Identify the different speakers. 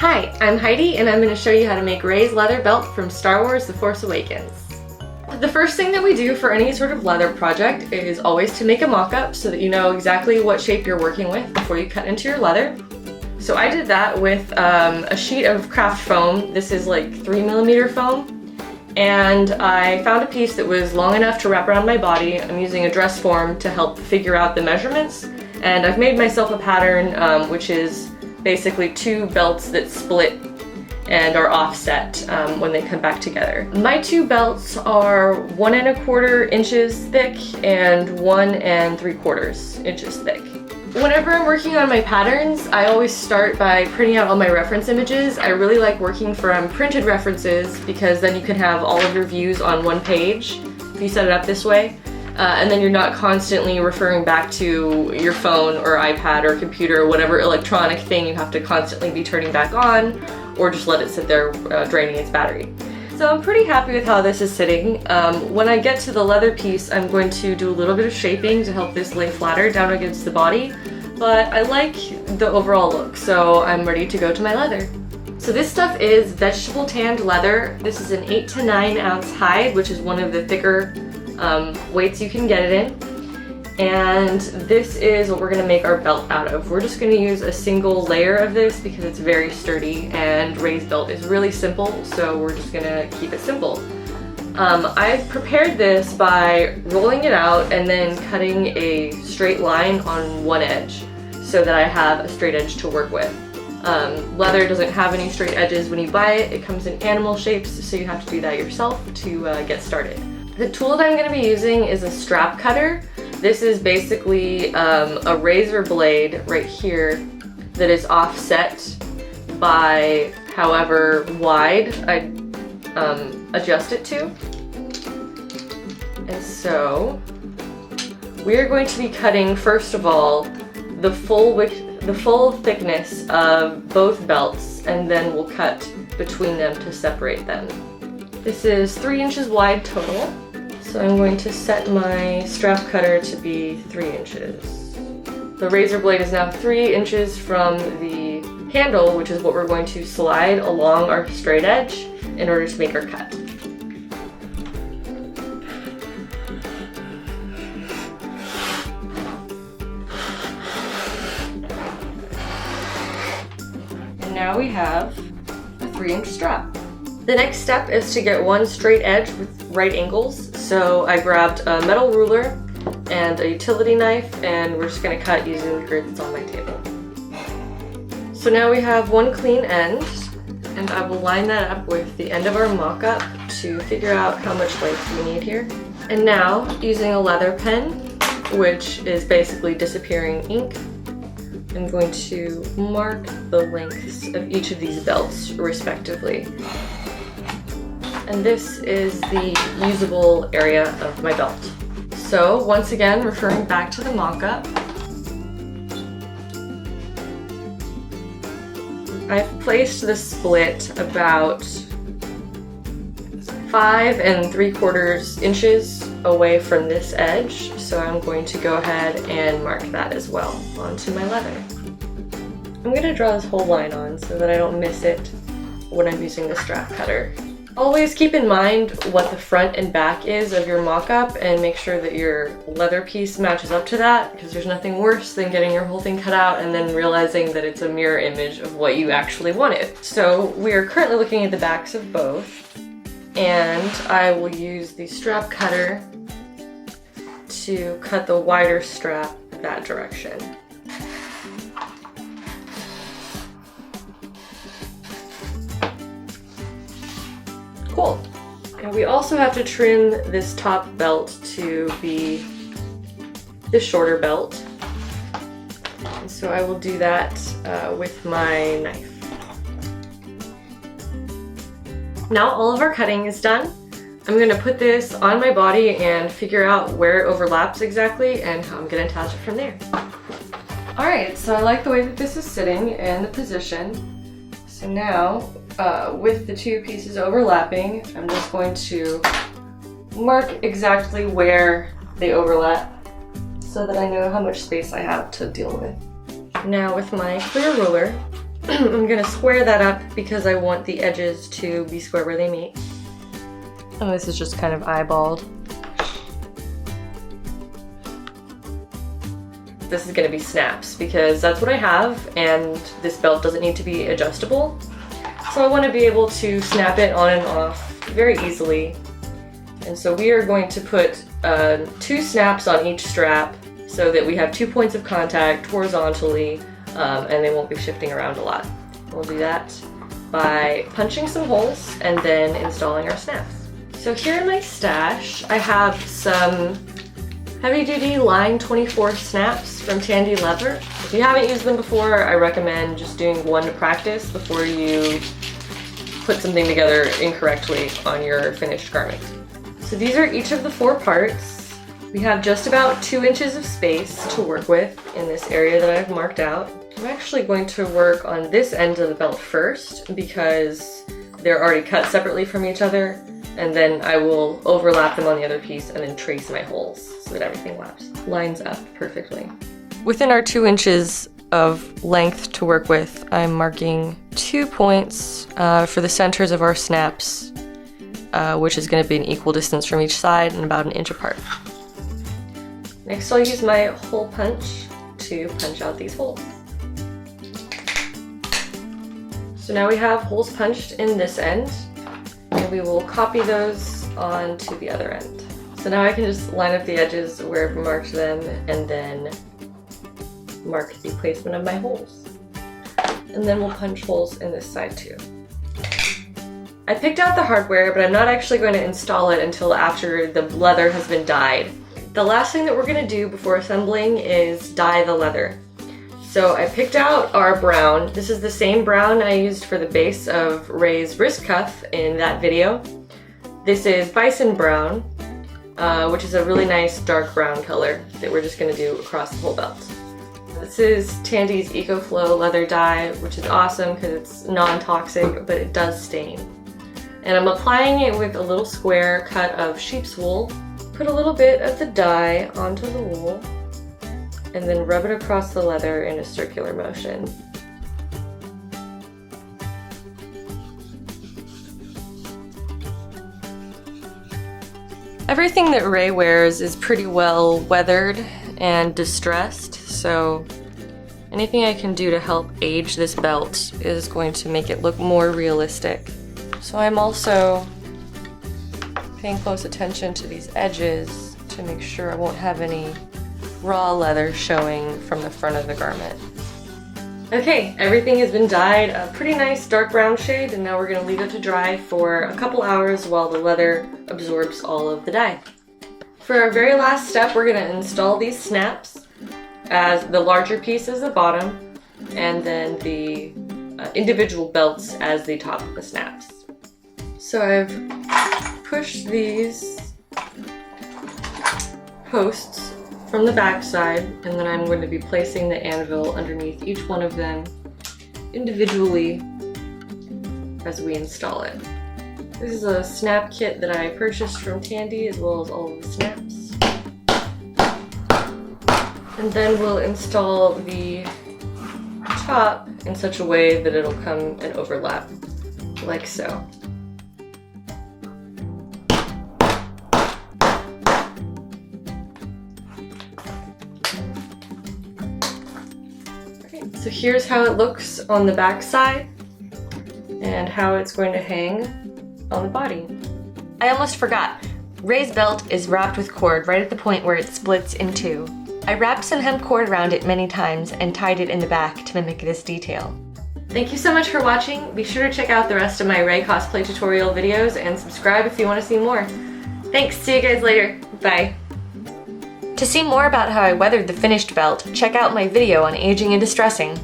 Speaker 1: Hi, I'm Heidi and I'm going to show you how to make Rey's leather belt from Star Wars: The Force Awakens. The first thing that we do for any sort of leather project is always to make a mock-up so that you know exactly what shape you're working with before you cut into your leather. So I did that with a sheet of craft foam. This is like 3mm foam, and I found a piece that was long enough to wrap around my body. I'm using a dress form to help figure out the measurements, and I've made myself a pattern which is basically two belts that split and are offset when they come back together. My two belts are 1 1/4 inches thick and 1 3/4 inches thick. Whenever I'm working on my patterns, I always start by printing out all my reference images. I really like working from printed references because then you can have all of your views on one page if you set it up this way. And then you're not constantly referring back to your phone or iPad or computer or whatever electronic thing you have to constantly be turning back on, or just let it sit there draining its battery. So I'm pretty happy with how this is sitting. When I get to the leather piece, I'm going to do a little bit of shaping to help this lay flatter down against the body, but I like the overall look, so I'm ready to go to my leather. So this stuff is vegetable tanned leather. This is an 8 to 9 ounce hide, which is one of the thicker weights you can get it in. And this is what we're going to make our belt out of. We're just going to use a single layer of this because it's very sturdy, and Rey's belt is really simple, so we're just going to keep it simple. I've prepared this by rolling it out and then cutting a straight line on one edge so that I have a straight edge to work with. Leather doesn't have any straight edges when you buy it. It comes in animal shapes, so you have to do that yourself to get started. The tool that I'm going to be using is a strap cutter. This is basically a razor blade right here that is offset by however wide I adjust it to. And so we're going to be cutting, first of all, the full thickness of both belts, and then we'll cut between them to separate them. This is 3 inches wide total. So I'm going to set my strap cutter to be 3 inches. The razor blade is now 3 inches from the handle, which is what we're going to slide along our straight edge in order to make our cut. And now we have a 3-inch strap. The next step is to get one straight edge with right angles. So I grabbed a metal ruler and a utility knife, and we're just going to cut using the grid that's on my table. So now we have one clean end, and I will line that up with the end of our mock-up to figure out how much length we need here. And now, using a leather pen, which is basically disappearing ink, I'm going to mark the lengths of each of these belts respectively. And this is the usable area of my belt. So once again, referring back to the mock-up, I've placed the split about 5 3/4 inches away from this edge, so I'm going to go ahead and mark that as well onto my leather. I'm going to draw this whole line on so that I don't miss it when I'm using the strap cutter. Always keep in mind what the front and back is of your mock-up and make sure that your leather piece matches up to that, because there's nothing worse than getting your whole thing cut out and then realizing that it's a mirror image of what you actually wanted. So we are currently looking at the backs of both, and I will use the strap cutter to cut the wider strap that direction. Cool. And we also have to trim this top belt to be the shorter belt. And so I will do that with my knife. Now all of our cutting is done. I'm going to put this on my body and figure out where it overlaps exactly and how I'm going to attach it from there. Alright, so I like the way that this is sitting and the position. So now, with the two pieces overlapping, I'm just going to mark exactly where they overlap so that I know how much space I have to deal with. Now with my clear ruler, I'm gonna square that up because I want the edges to be square where they meet. And this is just kind of eyeballed. This is gonna be snaps because that's what I have, and this belt doesn't need to be adjustable. So I wanna be able to snap it on and off very easily. And so we are going to put 2 snaps on each strap so that we have 2 points of contact horizontally, and they won't be shifting around a lot. We'll do that by punching some holes and then installing our snaps. So here in my stash, I have some heavy-duty line 24 snaps from Tandy Leather. If you haven't used them before, I recommend just doing one to practice before you put something together incorrectly on your finished garment. So these are each of the 4 parts. We have just about 2 inches of space to work with in this area that I've marked out. I'm actually going to work on this end of the belt first because they're already cut separately from each other, and then I will overlap them on the other piece and then trace my holes so that everything lines up perfectly. Within our 2 inches of length to work with, I'm marking 2 points for the centers of our snaps, which is going to be an equal distance from each side and about 1 inch apart. Next I'll use my hole punch to punch out these holes. So now we have holes punched in this end, and we will copy those onto the other end. So now I can just line up the edges where I've marked them and then mark the placement of my holes. And then we'll punch holes in this side too. I picked out the hardware, but I'm not actually going to install it until after the leather has been dyed. The last thing that we're going to do before assembling is dye the leather. So I picked out our brown. This is the same brown I used for the base of Ray's wrist cuff in that video. This is bison brown, which is a really nice dark brown color that we're just going to do across the whole belt. This is Tandy's EcoFlow leather dye, which is awesome because it's non-toxic, but it does stain. And I'm applying it with a little square cut of sheep's wool. Put a little bit of the dye onto the wool, and then rub it across the leather in a circular motion. Everything that Ray wears is pretty well weathered and distressed, so anything I can do to help age this belt is going to make it look more realistic. So I'm also paying close attention to these edges to make sure I won't have any raw leather showing from the front of the garment. Okay, everything has been dyed a pretty nice dark brown shade, and now we're going to leave it to dry for a couple hours while the leather absorbs all of the dye. For our very last step, we're going to install these snaps as the larger piece as the bottom, and then the individual belts as the top of the snaps. So I've pushed these posts from the back side, and then I'm going to be placing the anvil underneath each one of them individually as we install it. This is a snap kit that I purchased from Tandy, as well as all of the snaps. And then we'll install the top in such a way that it'll come and overlap, like so. So here's how it looks on the back side and how it's going to hang on the body. I almost forgot. Ray's belt is wrapped with cord right at the point where it splits in two. I wrapped some hemp cord around it many times and tied it in the back to mimic this detail. Thank you so much for watching. Be sure to check out the rest of my Ray cosplay tutorial videos and subscribe if you want to see more. Thanks, see you guys later. Bye. To see more about how I weathered the finished belt, check out my video on aging and distressing.